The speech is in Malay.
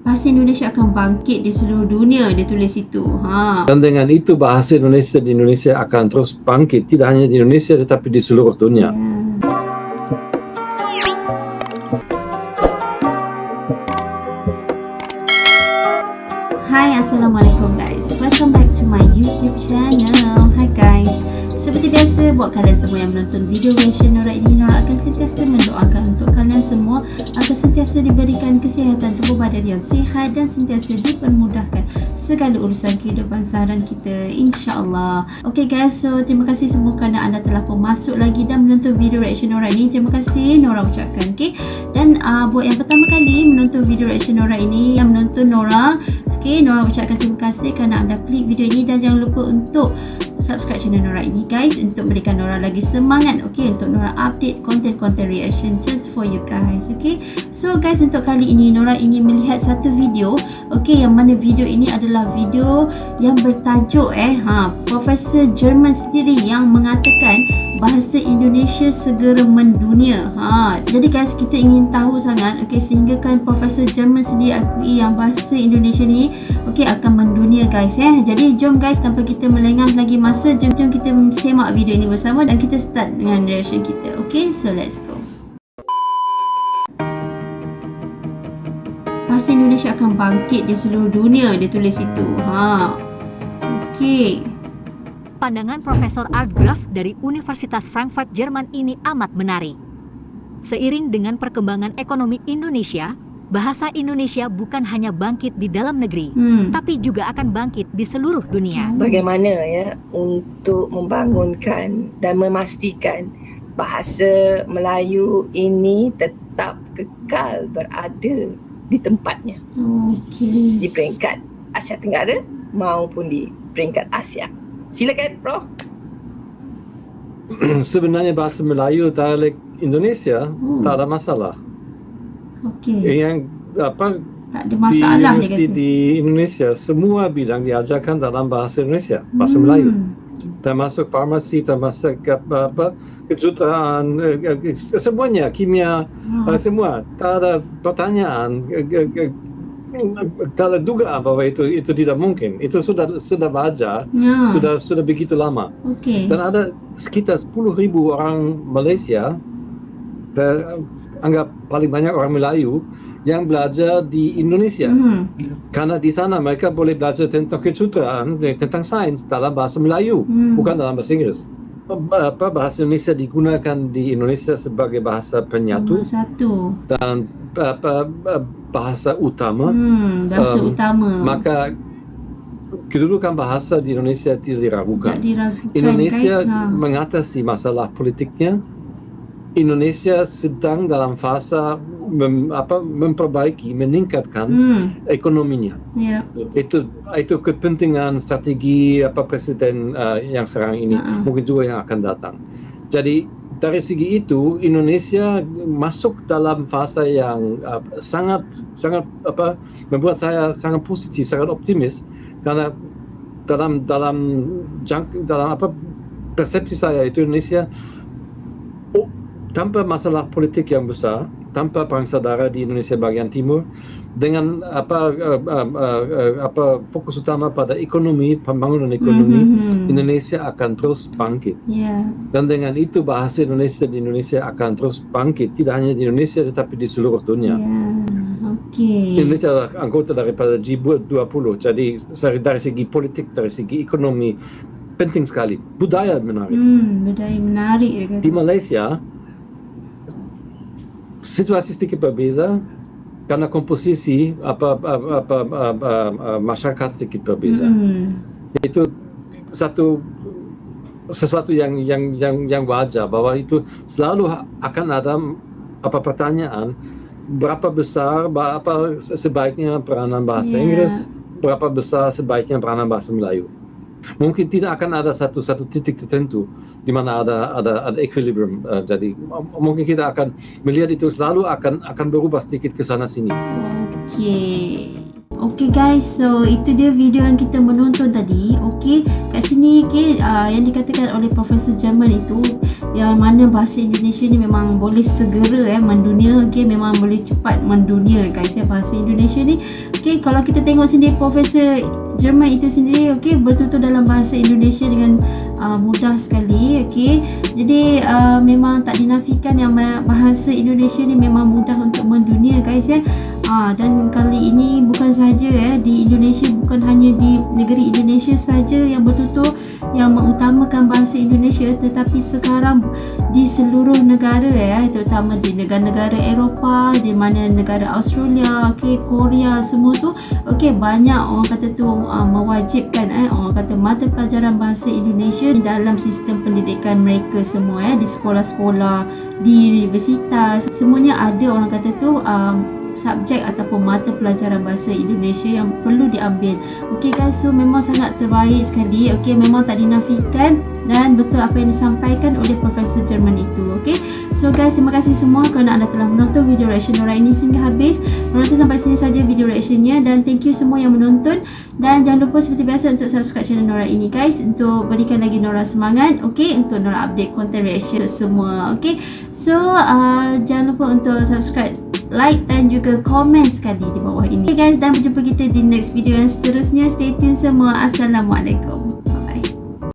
Bahasa Indonesia akan bangkit di seluruh dunia, dia tulis itu. Dan dengan itu bahasa Indonesia di Indonesia akan terus bangkit, tidak hanya di Indonesia tetapi di seluruh dunia. Hai, Assalamualaikum guys. Welcome back to my YouTube channel. Hi guys. Seperti biasa, buat kalian semua yang menonton video reaction Nora ini, Nora akan sentiasa mendoakan untuk kalian semua agar sentiasa diberikan kesihatan tubuh badan yang sihat dan sentiasa dipermudahkan segala urusan kehidupan seharian kita, insyaAllah. Okay guys, so terima kasih semua kerana anda telah pun masuk lagi dan menonton video reaction Nora ini. Terima kasih Nora ucapkan, okay. Dan buat yang pertama kali menonton video reaction Nora ini, yang menonton Nora, okay, Nora ucapkan terima kasih kerana anda klik video ini dan jangan lupa untuk subscribe channel Nora ini guys untuk berikan Nora lagi semangat, okay, untuk Nora update konten-konten reaction just for you guys, okay. So guys, untuk kali ini Nora ingin melihat satu video, okay, yang mana video ini adalah video yang bertajuk Profesor Jerman sendiri yang mengatakan bahasa Indonesia segera mendunia. Jadi guys, kita ingin tahu sangat, okay, sehingga kan Profesor Jerman sendiri akui yang bahasa Indonesia ni, okay, akan mendunia guys. Jadi jom guys, tanpa kita melengah lagi masa, jom kita semak video ini bersama dan kita start dengan reaction kita. Okay, so let's go. Bahasa Indonesia akan bangkit di seluruh dunia, dia tulis itu. Okay. Pandangan Profesor Art Graf dari Universitas Frankfurt Jerman ini amat menarik. Seiring dengan perkembangan ekonomi Indonesia, bahasa Indonesia bukan hanya bangkit di dalam negeri, tapi juga akan bangkit di seluruh dunia. Bagaimana ya untuk membangunkan dan memastikan bahasa Melayu ini tetap kekal berada di tempatnya, di peringkat Asia Tenggara maupun di peringkat Asia. Silakan, Prof. Sebenarnya bahasa Melayu dialek Indonesia tak ada masalah. Yang tak ada masalah dia kata. Di Indonesia semua bidang diajarkan dalam bahasa Indonesia, bahasa Melayu. Termasuk farmasi, termasuk kejuruteraan, semuanya, kimia, semua. Tak ada pertanyaan. Kalau duga bahwa itu tidak mungkin, itu sudah baca, sudah begitu lama. Dan ada sekitar 10.000 orang Malaysia, anggap paling banyak orang Melayu yang belajar di Indonesia. Karena di sana mereka boleh belajar tentang kejuruteraan, tentang sains dalam bahasa Melayu, bukan dalam bahasa Inggris. Bahasa Indonesia digunakan di Indonesia sebagai bahasa penyatu dan bahasa utama. Maka kedudukan bahasa di Indonesia tidak diragukan. Indonesia mengatasi masalah politiknya. Indonesia sedang dalam fase memperbaiki, meningkatkan ekonominya. Itu kepentingan strategi Presiden yang sekarang ini, mungkin juga yang akan datang. Jadi dari segi itu Indonesia masuk dalam fase yang sangat membuat saya sangat positif, sangat optimis, karena dalam persepsi saya itu Indonesia tanpa masalah politik yang besar, tanpa perang saudara di Indonesia bagian timur, dengan fokus utama pada ekonomi, pembangunan ekonomi, Indonesia akan terus bangkit. Dan dengan itu bahasa Indonesia di Indonesia akan terus bangkit, tidak hanya di Indonesia tetapi di seluruh dunia. Indonesia adalah anggota daripada G20, jadi dari segi politik, dari segi ekonomi penting sekali. Budaya menarik. Budaya menarik. Di Malaysia situasi sedikit berbeza karena komposisi masyarakat sedikit berbeza. Itu sesuatu yang wajar, bahwa itu selalu akan ada pertanyaan, berapa besar sebaiknya peranan bahasa Inggris, berapa besar sebaiknya peranan bahasa Melayu. Mungkin tidak akan ada satu titik tertentu di mana ada equilibrium. Jadi mungkin kita akan melihat itu selalu akan berubah sedikit ke sana sini. Okay guys, so itu dia video yang kita menonton tadi. Okay, kat sini yang dikatakan oleh Profesor Jerman itu, yang mana bahasa Indonesia ni memang boleh segera mendunia. Okay, memang boleh cepat mendunia guys bahasa Indonesia ni. Okay, kalau kita tengok sendiri Profesor Jerman itu sendiri, okay, bertutur dalam bahasa Indonesia dengan mudah sekali. Okay, jadi memang tak dinafikan yang bahasa Indonesia ni memang mudah untuk mendunia guys dan kali ini bukan sahaja di Indonesia, bukan hanya di negeri Indonesia saja yang bertutur yang mengutamakan bahasa Indonesia, tetapi sekarang di seluruh negara terutama di negara-negara Eropah, di mana negara Australia, Korea semua tu banyak orang kata tu mewajibkan orang kata mata pelajaran bahasa Indonesia dalam sistem pendidikan mereka semua di sekolah-sekolah, di universitas, semuanya ada orang kata tu subjek ataupun mata pelajaran bahasa Indonesia yang perlu diambil. Okay guys, so memang sangat terbaik sekali. Okay, memang tak dinafikan dan betul apa yang disampaikan oleh Profesor Jerman itu. Okay, so guys, terima kasih semua kerana anda telah menonton video reaction Nora ini sehingga habis. Menonton sampai sini saja video reactionnya, dan thank you semua yang menonton, dan jangan lupa seperti biasa untuk subscribe channel Nora ini guys, untuk berikan lagi Nora semangat. Okay, untuk Nora update content reaction semua. Okay, so jangan lupa untuk subscribe, like dan juga komen sekali di bawah ini. Okay guys, dan berjumpa kita di next video yang seterusnya. Stay tune semua. Assalamualaikum.